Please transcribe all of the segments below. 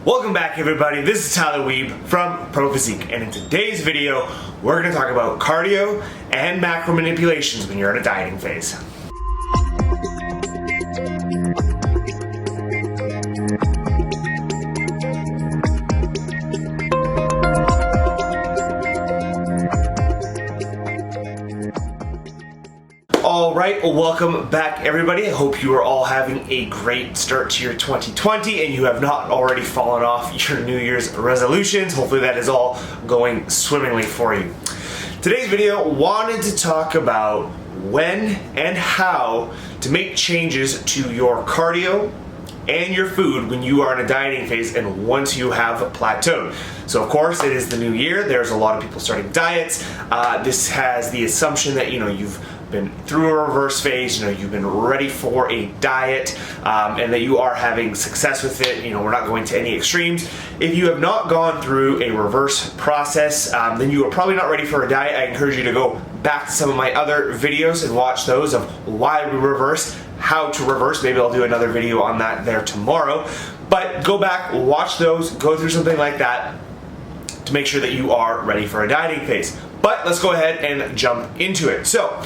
Welcome back everybody, this is Tyler Weeb from Pro Physique, and in today's video we're going to talk about cardio and macro manipulations when you're in a dieting phase. Alright, welcome back everybody. I hope you are all having a great start to your 2020 and you have not already fallen off your New Year's resolutions. Hopefully that is all going swimmingly for you. Today's video wanted to talk about when and how to make changes to your cardio and your food when you are in a dieting phase and once you have plateaued. So of course it is the new year, there's a lot of people starting diets. This has the assumption that you've been through a reverse phase, you've been ready for a diet, and that you are having success with it. We're not going to any extremes. If you have not gone through a reverse process, then you are probably not ready for a diet. I encourage you to go back to some of my other videos and watch those of why we reverse, how to reverse. Maybe I'll do another video on that there tomorrow. But go back, watch those, go through something like that to make sure that you are ready for a dieting phase. But let's go ahead and jump into it. So,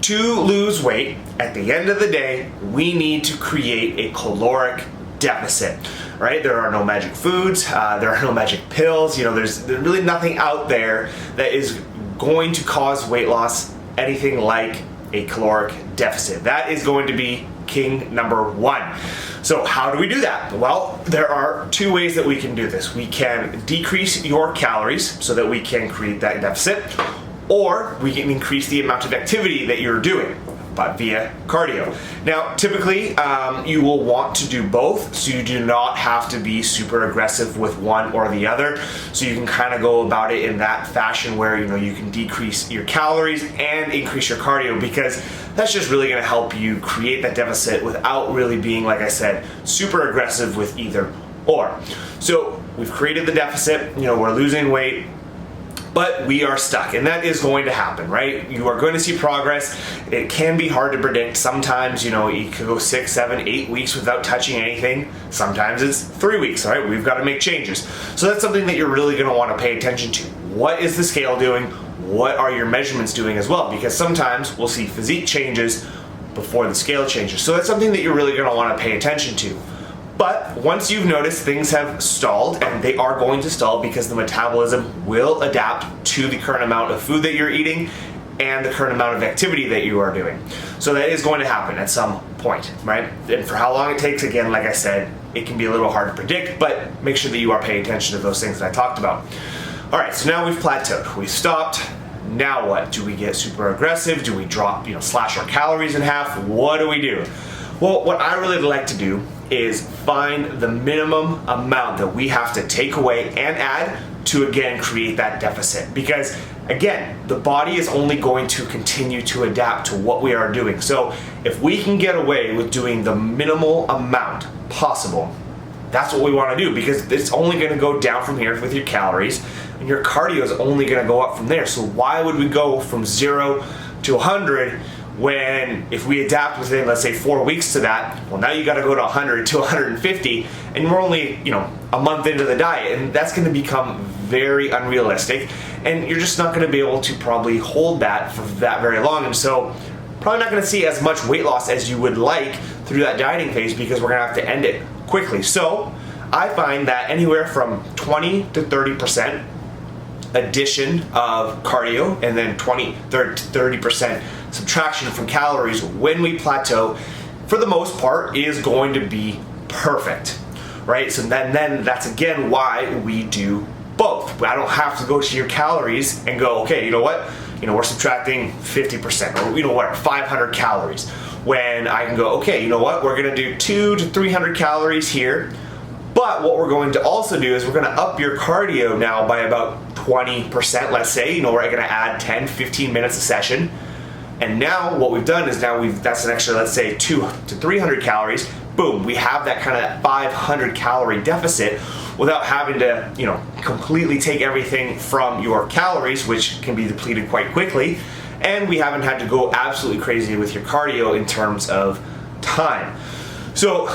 to lose weight, at the end of the day, we need to create a caloric deficit, right? There are no magic foods, there are no magic pills, there's really nothing out there that is going to cause weight loss anything like a caloric deficit. That is going to be king number one. So how do we do that? Well, there are two ways that we can do this. We can decrease your calories so that we can create that deficit, or we can increase the amount of activity that you're doing, but via cardio. Now, typically, you will want to do both, so you do not have to be super aggressive with one or the other. So you can kind of go about it in that fashion where you can decrease your calories and increase your cardio, because that's just really going to help you create that deficit without really being, like I said, super aggressive with either or. So we've created the deficit, we're losing weight, but we are stuck, and that is going to happen, right? You are going to see progress. It can be hard to predict. Sometimes, you could go 6, 7, 8 weeks without touching anything. Sometimes it's 3 weeks, all right? We've got to make changes. So that's something that you're really going to want to pay attention to. What is the scale doing? What are your measurements doing as well? Because sometimes we'll see physique changes before the scale changes. So that's something that you're really going to want to pay attention to. But once you've noticed things have stalled, and they are going to stall because the metabolism will adapt to the current amount of food that you're eating and the current amount of activity that you are doing. So that is going to happen at some point, right? And for how long it takes, again, like I said, it can be a little hard to predict, but make sure that you are paying attention to those things that I talked about. All right, so now we've plateaued, we've stopped. Now what? Do we get super aggressive? Do we drop, slash our calories in half? What do we do? Well, what I really like to do is find the minimum amount that we have to take away and add to again create that deficit, because again the body is only going to continue to adapt to what we are doing. So if we can get away with doing the minimal amount possible, that's what we want to do, because it's only going to go down from here with your calories, and your cardio is only going to go up from there. So why would we go from 0 to 100 when, if we adapt within, let's say, 4 weeks to that, well, now you got to go to 100 to 150, and we're only, a month into the diet, and that's going to become very unrealistic, and you're just not going to be able to probably hold that for that very long, and so probably not going to see as much weight loss as you would like through that dieting phase, because we're going to have to end it quickly. So I find that anywhere from 20 to 30% addition of cardio, and then 30% subtraction from calories when we plateau, for the most part, is going to be perfect, right? So then that's again why we do both. I don't have to go to your calories and go, okay, you know what? We're subtracting 50%, or 500 calories. When I can go, okay, you know what? We're gonna do 200 to 300 calories here. But what we're going to also do is we're going to up your cardio now by about 20%, let's say. We're going to add 10, 15 minutes a session. And now what we've done is that's an extra, let's say, 200 to 300 calories. Boom, we have that kind of 500 calorie deficit without having to, completely take everything from your calories, which can be depleted quite quickly. And we haven't had to go absolutely crazy with your cardio in terms of time. So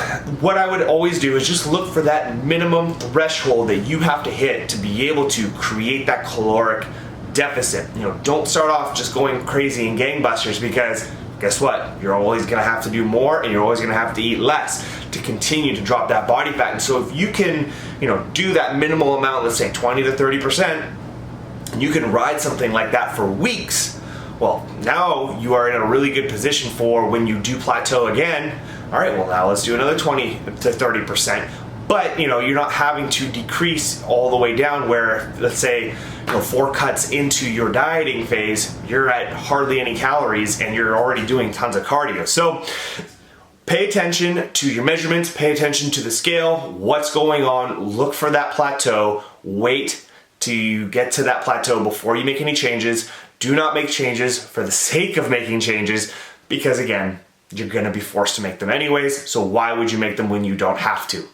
what I would always do is just look for that minimum threshold that you have to hit to be able to create that caloric deficit. You know, don't start off just going crazy and gangbusters, because guess what? You're always gonna have to do more, and you're always gonna have to eat less to continue to drop that body fat. And so if you can, you know, do that minimal amount, let's say 20 to 30%, and you can ride something like that for weeks, well, now you are in a really good position for when you do plateau again. All right, well, now let's do another 20 to 30%. But, you know, you're not having to decrease all the way down where, let's say, you know, 4 cuts into your dieting phase, you're at hardly any calories and you're already doing tons of cardio. So pay attention to your measurements, pay attention to the scale, what's going on, look for that plateau, wait to get to that plateau before you make any changes. Do not make changes for the sake of making changes, because again, you're gonna be forced to make them anyways, so why would you make them when you don't have to?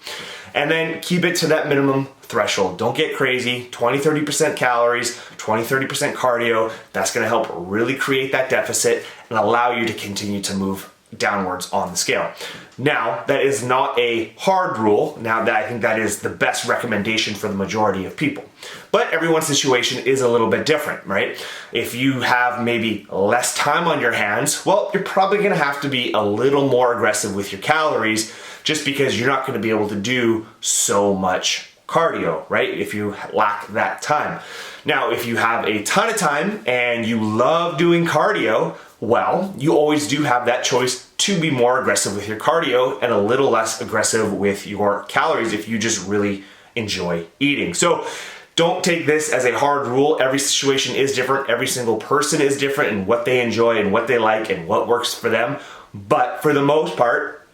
And then keep it to that minimum threshold. Don't get crazy. 20-30% calories, 20-30% cardio. That's gonna help really create that deficit and allow you to continue to move downwards on the scale. Now, that is not a hard rule. Now, that I think that is the best recommendation for the majority of people. But everyone's situation is a little bit different, right? If you have maybe less time on your hands, well, you're probably gonna have to be a little more aggressive with your calories, just because you're not gonna be able to do so much cardio, right? If you lack that time. Now, if you have a ton of time and you love doing cardio, well, you always do have that choice to be more aggressive with your cardio and a little less aggressive with your calories if you just really enjoy eating. So don't take this as a hard rule. Every situation is different. Every single person is different in what they enjoy and what they like and what works for them. But for the most part,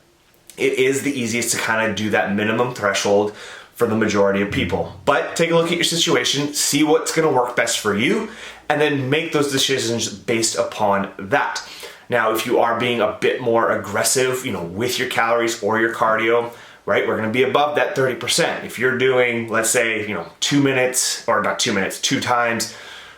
it is the easiest to kind of do that minimum threshold for the majority of people. But take a look at your situation, see what's gonna work best for you, and then make those decisions based upon that. Now, if you are being a bit more aggressive, you know, with your calories or your cardio, right, we're gonna be above that 30%. If you're doing, let's say, you know, 2 minutes, or not 2 minutes, 2 times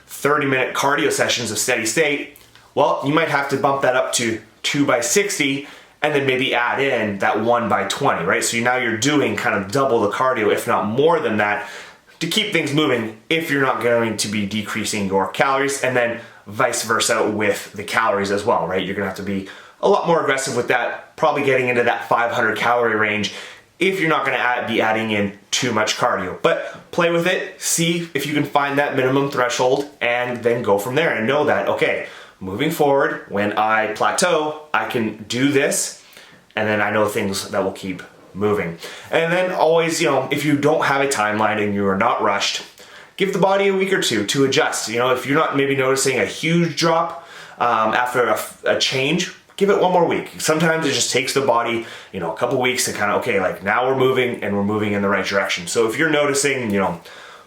30-minute cardio sessions of steady state, well, you might have to bump that up to 2 by 60, and then maybe add in that 1 by 20, right? So now you're doing kind of double the cardio, if not more than that, to keep things moving if you're not going to be decreasing your calories, and then vice versa with the calories as well, right? You're gonna have to be a lot more aggressive with that, probably getting into that 500 calorie range if you're not gonna be adding in too much cardio. But play with it, see if you can find that minimum threshold, and then go from there and know that, okay, moving forward, when I plateau, I can do this, and then I know things that will keep moving. And then always, you know, if you don't have a timeline and you are not rushed, give the body a week or two to adjust. You know, if you're not maybe noticing a huge drop after a change, give it 1 more week. Sometimes it just takes the body, you know, a couple weeks to kind of, okay, like now we're moving and we're moving in the right direction. So if you're noticing, you know,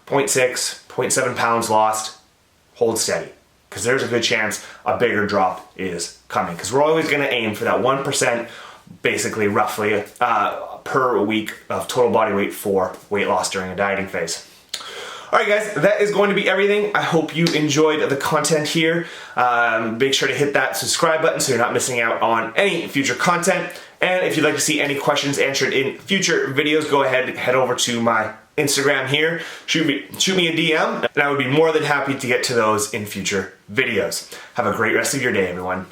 0.6, 0.7 pounds lost, hold steady, because there's a good chance a bigger drop is coming, because we're always going to aim for that 1%, basically roughly per week of total body weight for weight loss during a dieting phase. All right, guys, that is going to be everything. I hope you enjoyed the content here. Make sure to hit that subscribe button so you're not missing out on any future content. And if you'd like to see any questions answered in future videos, go ahead and head over to my Instagram here. Shoot me a DM, and I would be more than happy to get to those in future videos. Have a great rest of your day, everyone.